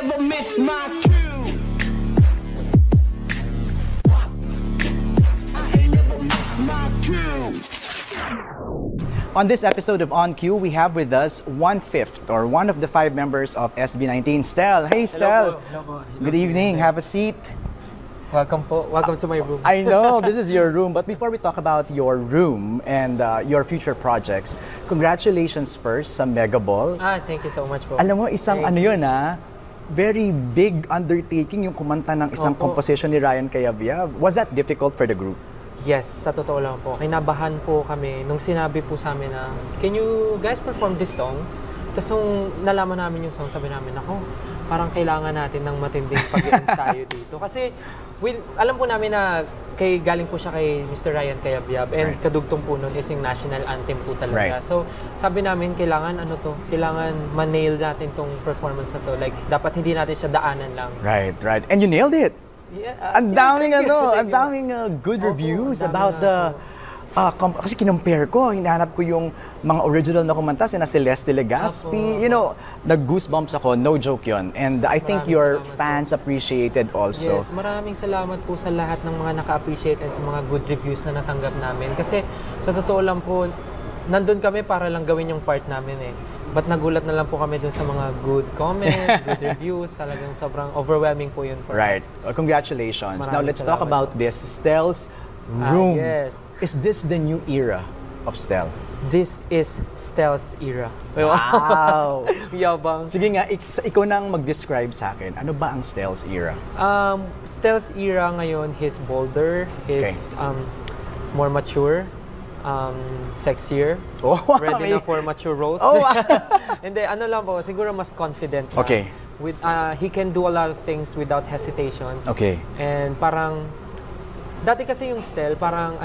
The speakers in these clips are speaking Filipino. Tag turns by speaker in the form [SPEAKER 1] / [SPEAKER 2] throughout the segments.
[SPEAKER 1] never miss my cue. I ain't never miss my cue.
[SPEAKER 2] On this episode of On Cue, we have with us 1/5 or one of the 5 members of SB19, Stel. Hey, Stel.
[SPEAKER 3] Hello po.
[SPEAKER 2] Good evening. Have a seat.
[SPEAKER 3] Welcome po. Welcome to my room.
[SPEAKER 2] I know this is your room, but before we talk about your room and your future projects, congratulations first sa Mega Ball.
[SPEAKER 3] Thank you so much po.
[SPEAKER 2] Alam mo, isang
[SPEAKER 3] Thank
[SPEAKER 2] ano yun very big undertaking yung kumanta ng isang
[SPEAKER 3] Opo.
[SPEAKER 2] composition ni Ryan Cayabyab. Was that difficult for the group?
[SPEAKER 3] Yes, sa totoo lang po. Kinabahan po kami nung sinabi po sa amin na, can you guys perform this song? Tapos nung nalaman namin yung song, sabi namin, ako, parang kailangan natin ng matinding pag-ensayo dito. Kasi alam po namin na galing po siya kay Mr. Ryan Cayabyab and
[SPEAKER 2] Right.
[SPEAKER 3] kadugtong po nun is yung national anthem po talaga.
[SPEAKER 2] Right.
[SPEAKER 3] So sabi namin, kailangan ma-nail natin tong performance na to. Like, dapat hindi natin siya daanan lang.
[SPEAKER 2] Right. And you nailed it.
[SPEAKER 3] Yeah,
[SPEAKER 2] Ang daming
[SPEAKER 3] thank you,
[SPEAKER 2] ang
[SPEAKER 3] thank you.
[SPEAKER 2] daming good
[SPEAKER 3] Opo,
[SPEAKER 2] reviews
[SPEAKER 3] ang dami
[SPEAKER 2] about
[SPEAKER 3] nga
[SPEAKER 2] the kasi kinumpare ko, hinahanap ko yung mga original na kumanta sina Celeste Legaspi,
[SPEAKER 3] Opo,
[SPEAKER 2] you know, nag-goosebumps ako, no joke yun. And I think
[SPEAKER 3] Maraming
[SPEAKER 2] your
[SPEAKER 3] salamat
[SPEAKER 2] fans appreciated also.
[SPEAKER 3] Yes, maraming salamat po sa lahat ng mga naka-appreciate and sa mga good reviews na natanggap namin. Kasi sa totoo lang po, nandun kami para lang gawin yung part namin eh. But nagulat na lang po kami dun sa mga good comments, good reviews. Talagang sobrang overwhelming po yun for
[SPEAKER 2] Right.
[SPEAKER 3] us.
[SPEAKER 2] Well, congratulations. Now
[SPEAKER 3] Maraming
[SPEAKER 2] let's talk
[SPEAKER 3] salamat
[SPEAKER 2] about this. Stel's room.
[SPEAKER 3] Yes.
[SPEAKER 2] Is this the new era of Stel?
[SPEAKER 3] This is Stel's era.
[SPEAKER 2] Wow!
[SPEAKER 3] Yabang.
[SPEAKER 2] Sige nga, ikaw nang mag-describe sa akin. Ano ba ang Stel's era?
[SPEAKER 3] Stel's era ngayon, he's bolder, he's more mature, sexier,
[SPEAKER 2] Oh,
[SPEAKER 3] ready na for mature roles.
[SPEAKER 2] Oh,
[SPEAKER 3] Hindi, ano lang po, siguro mas confident na.
[SPEAKER 2] Okay.
[SPEAKER 3] With, he can do a lot of things without hesitations.
[SPEAKER 2] Okay.
[SPEAKER 3] And parang, dati kasi yung Stel, parang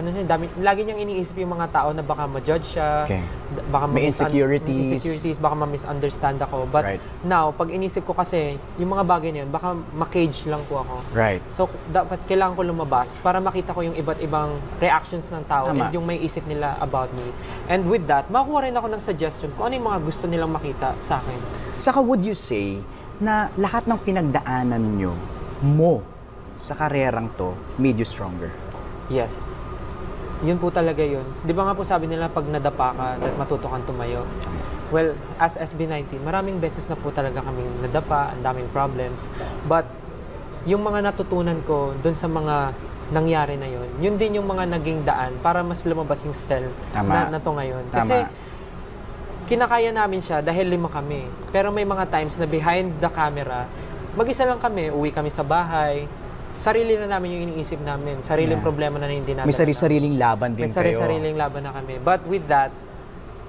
[SPEAKER 3] lagi niyang iniisip yung mga tao na baka ma-judge siya,
[SPEAKER 2] Okay.
[SPEAKER 3] baka
[SPEAKER 2] May insecurities.
[SPEAKER 3] baka ma-misunderstand ako. But
[SPEAKER 2] Right.
[SPEAKER 3] now, pag inisip ko kasi, yung mga bagay na yun, baka ma-cage lang po ako.
[SPEAKER 2] Right.
[SPEAKER 3] So, dapat kailangan ko lumabas para makita ko yung iba't ibang reactions ng tao
[SPEAKER 2] Tama.
[SPEAKER 3] and yung may isip nila about me. And with that, makukuha rin ako ng suggestion kung ano yung mga gusto nilang makita sa akin.
[SPEAKER 2] Saka would you say na lahat ng pinagdaanan nyo mo sa karerang to made you stronger?
[SPEAKER 3] Yes. Yun po talaga yun. Di ba nga po sabi nila pag nadapa ka, matuto kang tumayo. Well, as SB19, maraming beses na po talaga kaming nadapa, ang daming problems. But yung mga natutunan ko dun sa mga nangyari na yun, yun din yung mga naging daan para mas lumabas yung Stel na to ngayon. Kasi kinakaya namin siya dahil 5 kami. Pero may mga times na behind the camera, mag-isa lang kami, uwi kami sa bahay, sarili na namin yung iniisip namin, sariling problema na hindi natin.
[SPEAKER 2] May sari-sariling laban din
[SPEAKER 3] May
[SPEAKER 2] kayo.
[SPEAKER 3] sariling laban na kami. But with that,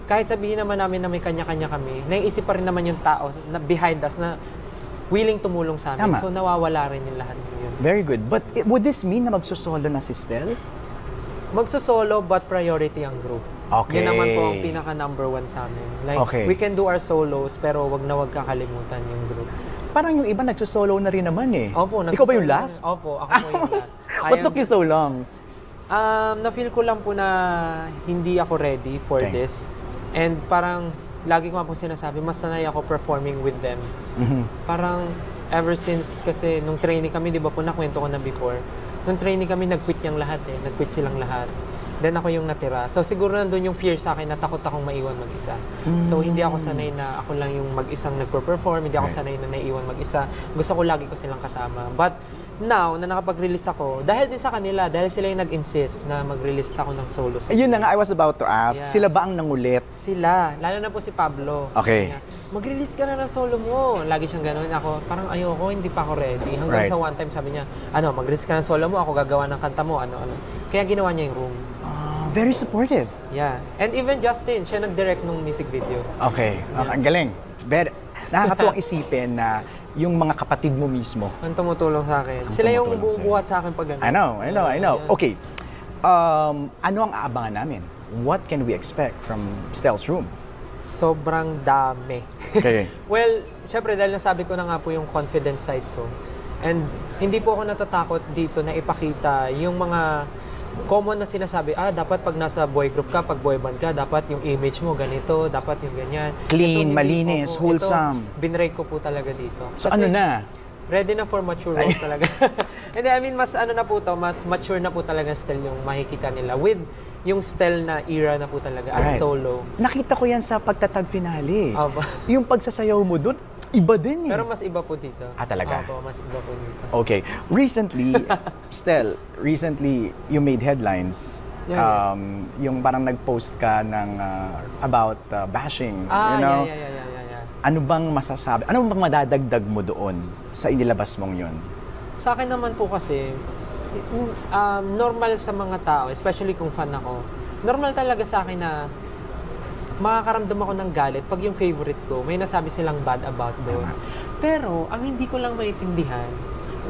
[SPEAKER 3] kahit sabihin naman namin na may kanya-kanya kami, naiisip pa rin naman yung tao na behind us na willing tumulong sa amin.
[SPEAKER 2] Tama.
[SPEAKER 3] So nawawala rin yung lahat ng yun.
[SPEAKER 2] Very good. But would this mean na magsosolo na si Stel?
[SPEAKER 3] Magso-solo but priority ang group.
[SPEAKER 2] Okay.
[SPEAKER 3] Yun naman po ang pinaka number 1 sa amin. Like,
[SPEAKER 2] Okay.
[SPEAKER 3] we can do our solos pero wag kakalimutan yung group.
[SPEAKER 2] Parang yung iba nagsosolo na rin naman eh.
[SPEAKER 3] Opo,
[SPEAKER 2] Ikaw ba yung
[SPEAKER 3] nagsosolo
[SPEAKER 2] last?
[SPEAKER 3] na- Opo, ako po yung last.
[SPEAKER 2] What took you so long?
[SPEAKER 3] Na-feel ko lang po na hindi ako ready for
[SPEAKER 2] Okay.
[SPEAKER 3] this. And parang, lagi ko nga po sinasabi, mas sanay ako performing with them. Parang, ever since kasi nung training kami, di ba po nakwento ko na before, nung training kami, nag-quit yung lahat eh. Nag-quit silang lahat. Then ako yung natira. So siguro nandun yung fear sa akin na takot akong maiwan mag-isa. So hindi ako sanay na ako lang yung mag-isang nagpo-perform, hindi ako
[SPEAKER 2] Right.
[SPEAKER 3] sanay na naiwan mag-isa. Gusto ko lagi ko silang kasama. But now, na nakapag-release ako, dahil din sa kanila, dahil sila yung nag-insist na mag-release ako ng solo set.
[SPEAKER 2] Ayun na nga, I was about to ask.
[SPEAKER 3] Yeah.
[SPEAKER 2] Sila ba ang nangulit?
[SPEAKER 3] Sila, lalo na po si Pablo.
[SPEAKER 2] Okay.
[SPEAKER 3] Sabi niya, mag-release ka na ng solo mo. Lagi siyang gano'n. Ako, parang ayoko, hindi pa ako ready. Hanggang
[SPEAKER 2] Right.
[SPEAKER 3] sa one time sabi niya, mag-release ka ng solo mo, ako gagawa ng kanta mo, ano. Kaya ginawa niya yung room.
[SPEAKER 2] Very supportive.
[SPEAKER 3] Yeah. And even Justin, siya nag-direct nung music video.
[SPEAKER 2] Okay. Ang galing. Nakakatuwang isipin na yung mga kapatid mo mismo.
[SPEAKER 3] Ang tumutulong sa akin. Sila yung
[SPEAKER 2] tumutulong sa'yo.
[SPEAKER 3] bubuhat sa akin pag gano'n.
[SPEAKER 2] I know.
[SPEAKER 3] Yeah.
[SPEAKER 2] Okay. Ano ang aabangan namin? What can we expect from Stel's room?
[SPEAKER 3] Sobrang dami.
[SPEAKER 2] Okay.
[SPEAKER 3] Well, syempre dahil nasabi ko na nga po yung confident side ko. And hindi po ako natatakot dito na ipakita yung mga common na sinasabi, dapat pag nasa boy group ka, pag boy band ka, dapat yung image mo ganito, dapat yung ganyan.
[SPEAKER 2] Clean,
[SPEAKER 3] Ito,
[SPEAKER 2] malinis, wholesome.
[SPEAKER 3] Ito, binrate ko po talaga dito.
[SPEAKER 2] So ano na?
[SPEAKER 3] Ready na for mature roles talaga. Hindi, I mean, mas ano na po to, mas mature na po talaga style yung makikita nila with yung style na era na po talaga as
[SPEAKER 2] Right.
[SPEAKER 3] solo.
[SPEAKER 2] Nakita ko yan sa pagtatag finale.
[SPEAKER 3] Aba.
[SPEAKER 2] Yung pagsasayaw mo doon, iba din eh.
[SPEAKER 3] Pero mas iba po dito.
[SPEAKER 2] Talaga?
[SPEAKER 3] Opo, mas iba po dito.
[SPEAKER 2] Okay. Recently, recently you made headlines.
[SPEAKER 3] Yeah, yes.
[SPEAKER 2] Yung parang nag-post ka ng about bashing,
[SPEAKER 3] Ah,
[SPEAKER 2] you know?
[SPEAKER 3] yeah.
[SPEAKER 2] Ano bang masasabi? Ano bang madadagdag mo doon sa inilabas mong yun?
[SPEAKER 3] Sa akin naman po kasi, normal sa mga tao, especially kung fan ako, normal talaga sa akin na makakaramdam ako ng galit pag yung favorite ko, may nasabi silang bad about doon. Pero, ang hindi ko lang maintindihan,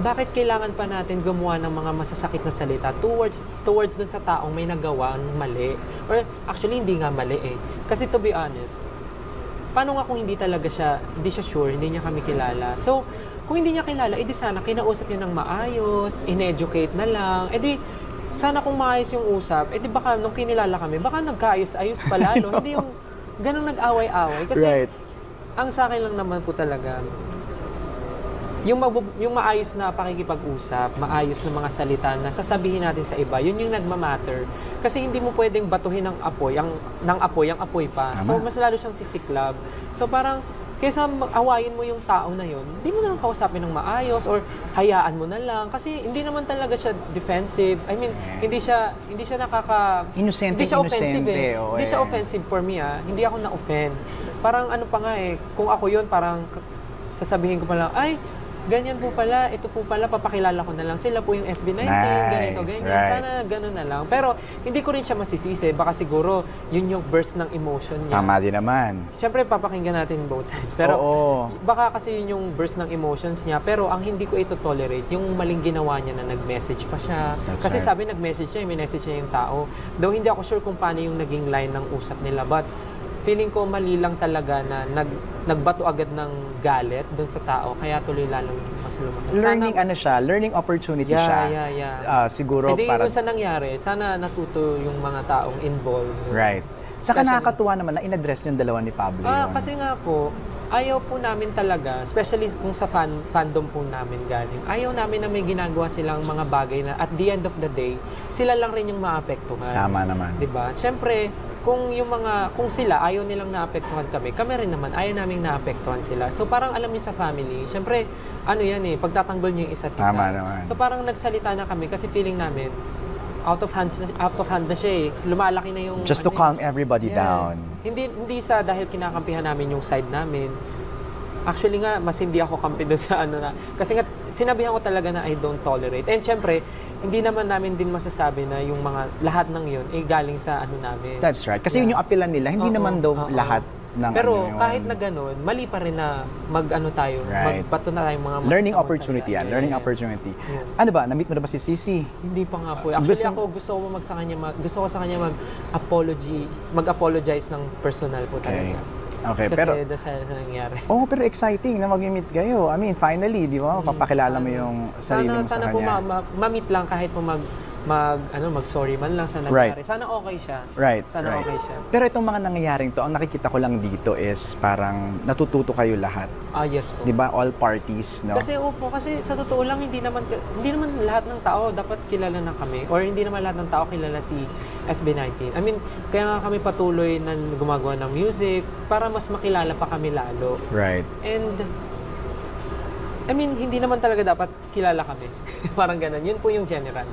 [SPEAKER 3] bakit kailangan pa natin gumawa ng mga masasakit na salita towards dun sa taong may nagawang mali? Or actually, hindi nga mali eh. Kasi to be honest, paano nga kung hindi siya sure, hindi niya kami kilala. So, kung hindi niya kilala, edi sana kinausap niya ng maayos, in-educate na lang, edi sana kung maayos yung usap, edi baka nung kinilala kami, baka nagkaayos-ayos pa lalo, hindi yung ganun nag-away-away. Kasi
[SPEAKER 2] Right.
[SPEAKER 3] ang sa akin lang naman po talaga, yung maayos na pakikipag-usap, maayos na mga salita na sasabihin natin sa iba, yun yung nagmamatter. Kasi hindi mo pwedeng batuhin ng apoy, ang apoy pa.
[SPEAKER 2] Tama.
[SPEAKER 3] So, mas lalo siyang sisiklab. So, parang, kaysa awayin mo yung tao na yun, hindi mo na lang kausapin ng maayos or hayaan mo na lang. Kasi hindi naman talaga siya defensive. I mean, hindi siya nakaka...
[SPEAKER 2] Inosente,
[SPEAKER 3] Hindi siya offensive eh.
[SPEAKER 2] oo,
[SPEAKER 3] Hindi siya offensive for me Hindi ako na-offend. Parang ano pa nga eh, kung ako yun, parang sasabihin ko pa lang, ay, ganyan po pala, ito po pala, papakilala ko na lang. Sila po yung SB19, ganito, ganyan.
[SPEAKER 2] right.
[SPEAKER 3] Sana ganun na lang. Pero hindi ko rin siya masisisi. Baka siguro yun yung burst ng emotion niya.
[SPEAKER 2] Tama din naman.
[SPEAKER 3] Siyempre, papakinggan natin both sides. Pero
[SPEAKER 2] Oo.
[SPEAKER 3] baka kasi yun yung burst ng emotions niya. Pero ang hindi ko ito tolerate, yung maling ginawa niya na nag-message pa siya.
[SPEAKER 2] That's
[SPEAKER 3] Kasi
[SPEAKER 2] right.
[SPEAKER 3] sabi nag-message niya, may message niya yung tao. Though hindi ako sure kung paano yung naging line ng usap nila. But feeling ko mali lang talaga na nagbato agad ng galit doon sa tao. Kaya tuloy lalong mas lumakas.
[SPEAKER 2] Learning opportunity siya.
[SPEAKER 3] Yeah.
[SPEAKER 2] Siguro
[SPEAKER 3] Hindi
[SPEAKER 2] para...
[SPEAKER 3] yun sa nangyari. Sana natuto yung mga taong involved.
[SPEAKER 2] Right. Saka
[SPEAKER 3] Especially-
[SPEAKER 2] nakakatuwa naman na in-address yung dalawa ni Pablo yun.
[SPEAKER 3] Kasi nga po, ayaw po namin talaga, especially kung sa fandom po namin galing, ayaw namin na may ginagawa silang mga bagay na at the end of the day, sila lang rin yung maapektuhan.
[SPEAKER 2] Tama naman.
[SPEAKER 3] 'Di ba? Siyempre, kung sila ayaw nilang naapektuhan kami rin naman ayaw naming naapektuhan sila. So parang alam niyo sa family, siyempre ano yan eh, pagtatanggol niyo yung isa't isa.
[SPEAKER 2] Tama naman.
[SPEAKER 3] So parang nagsalita na kami kasi feeling namin out of hand na siya eh. Lumalaki na yung
[SPEAKER 2] Just to calm everybody down.
[SPEAKER 3] Hindi sa dahil kinakampihan namin yung side namin. Actually nga, mas hindi ako kampi doon sa ano na. Kasi nga, sinabihan ko talaga na I don't tolerate. And syempre, hindi naman namin din masasabi na yung mga lahat ng yun ay galing sa ano namin.
[SPEAKER 2] That's right. Kasi yun yung apilan nila. Hindi
[SPEAKER 3] Oo,
[SPEAKER 2] naman daw
[SPEAKER 3] oo.
[SPEAKER 2] lahat ng
[SPEAKER 3] Pero
[SPEAKER 2] ano yun.
[SPEAKER 3] kahit na ganun, mali pa rin na
[SPEAKER 2] Right.
[SPEAKER 3] magbato na tayong mga
[SPEAKER 2] Learning
[SPEAKER 3] masasamang
[SPEAKER 2] opportunity
[SPEAKER 3] salita.
[SPEAKER 2] yan. Learning
[SPEAKER 3] Yeah.
[SPEAKER 2] opportunity.
[SPEAKER 3] Yeah.
[SPEAKER 2] Ano ba? Na-meet mo na ba si Sisi?
[SPEAKER 3] Hindi pa nga po. Actually
[SPEAKER 2] Gusto-
[SPEAKER 3] gusto ko sa kanya mag-apologize ng personal po
[SPEAKER 2] Okay.
[SPEAKER 3] talaga.
[SPEAKER 2] Okay,
[SPEAKER 3] Kasi
[SPEAKER 2] pero...
[SPEAKER 3] dahil sa nangyari.
[SPEAKER 2] Oh, pero exciting na mag-meet kayo. I mean, finally, di ba? Papakilala mo yung sarili mo sa
[SPEAKER 3] Sana po
[SPEAKER 2] kanya.
[SPEAKER 3] ma-meet lang kahit po mag-sorry man lang sa
[SPEAKER 2] Right.
[SPEAKER 3] nangyari. Sana okay siya.
[SPEAKER 2] Right,
[SPEAKER 3] Sana
[SPEAKER 2] right.
[SPEAKER 3] okay siya.
[SPEAKER 2] Pero itong mga nangyayaring to, ang nakikita ko lang dito is parang natututo kayo lahat.
[SPEAKER 3] Yes po.
[SPEAKER 2] Di ba? All parties, no?
[SPEAKER 3] Kasi sa totoo lang hindi naman lahat ng tao dapat kilala na kami or hindi naman lahat ng tao kilala si SB19. I mean, kaya nga kami patuloy na gumagawa ng music para mas makilala pa kami lalo.
[SPEAKER 2] Right.
[SPEAKER 3] And I mean, hindi naman talaga dapat kilala kami. Parang ganun. Yun po yung general.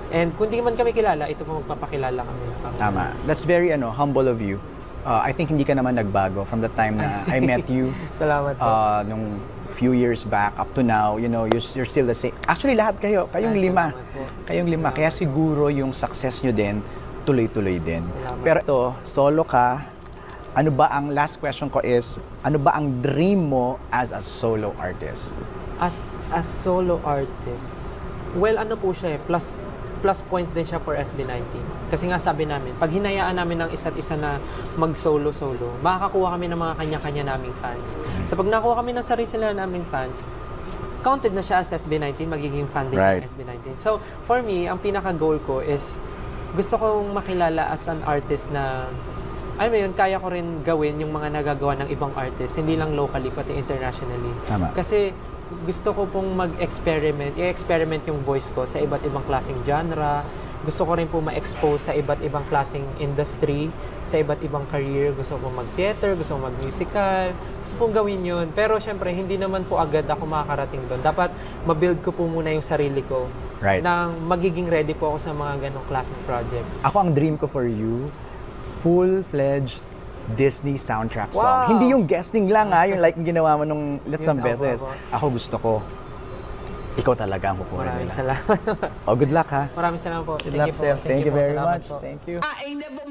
[SPEAKER 3] And kung di man kami kilala, ito po magpapakilala kami.
[SPEAKER 2] Tama. That's very humble of you. I think hindi ka naman nagbago from the time na I met you
[SPEAKER 3] Salamat po.
[SPEAKER 2] nung few years back up to now, you're still the same. Actually, lahat kayong lima.
[SPEAKER 3] salamat po.
[SPEAKER 2] Kayong lima. Kaya siguro yung success nyo din, tuloy-tuloy din.
[SPEAKER 3] Salamat.
[SPEAKER 2] Pero ito, solo ka. Ano ba ang last question ko is, ano ba ang dream mo as a solo artist?
[SPEAKER 3] As solo artist, well, ano po siya eh, plus points din siya for SB19. Kasi nga sabi namin, pag hinayaan namin ng isa't isa na mag-solo-solo, makakakuha kami ng mga kanya-kanya naming fans. Sa pag nakuha kami ng sarili naming fans, counted na siya as SB19, magiging fan din
[SPEAKER 2] Right.
[SPEAKER 3] siya ng SB19. So, for me, ang pinaka-goal ko is gusto kong makilala as an artist na alam mo yun, kaya ko rin gawin yung mga nagagawa ng ibang artist, hindi lang locally, pati internationally.
[SPEAKER 2] Tama.
[SPEAKER 3] Kasi gusto ko pong i-experiment yung voice ko sa iba't ibang klaseng genre. Gusto ko rin po ma-expose sa iba't ibang klaseng industry, sa iba't ibang career. Gusto ko mag-theater, gusto ko mag-musical. Gusto kong gawin yun. Pero syempre, hindi naman po agad ako makakarating doon. Dapat ma-build ko po muna yung sarili ko.
[SPEAKER 2] Right.
[SPEAKER 3] Nang magiging ready po ako sa mga ganong klaseng projects.
[SPEAKER 2] Ako, ang dream ko for you, full-fledged Disney soundtrack song.
[SPEAKER 3] Wow!
[SPEAKER 2] Hindi yung guesting lang yung like yung ginawa mo nung isang
[SPEAKER 3] Yun,
[SPEAKER 2] beses.
[SPEAKER 3] opo.
[SPEAKER 2] Ako gusto ko, ikaw talaga ang kukunin
[SPEAKER 3] Maraming
[SPEAKER 2] nila.
[SPEAKER 3] salamat.
[SPEAKER 2] Oh, good luck ha.
[SPEAKER 3] Maraming salamat po.
[SPEAKER 2] Good luck, Sel. Thank you
[SPEAKER 3] po.
[SPEAKER 2] very
[SPEAKER 3] Salamat
[SPEAKER 2] much.
[SPEAKER 3] po.
[SPEAKER 2] Thank you.
[SPEAKER 1] I ain't never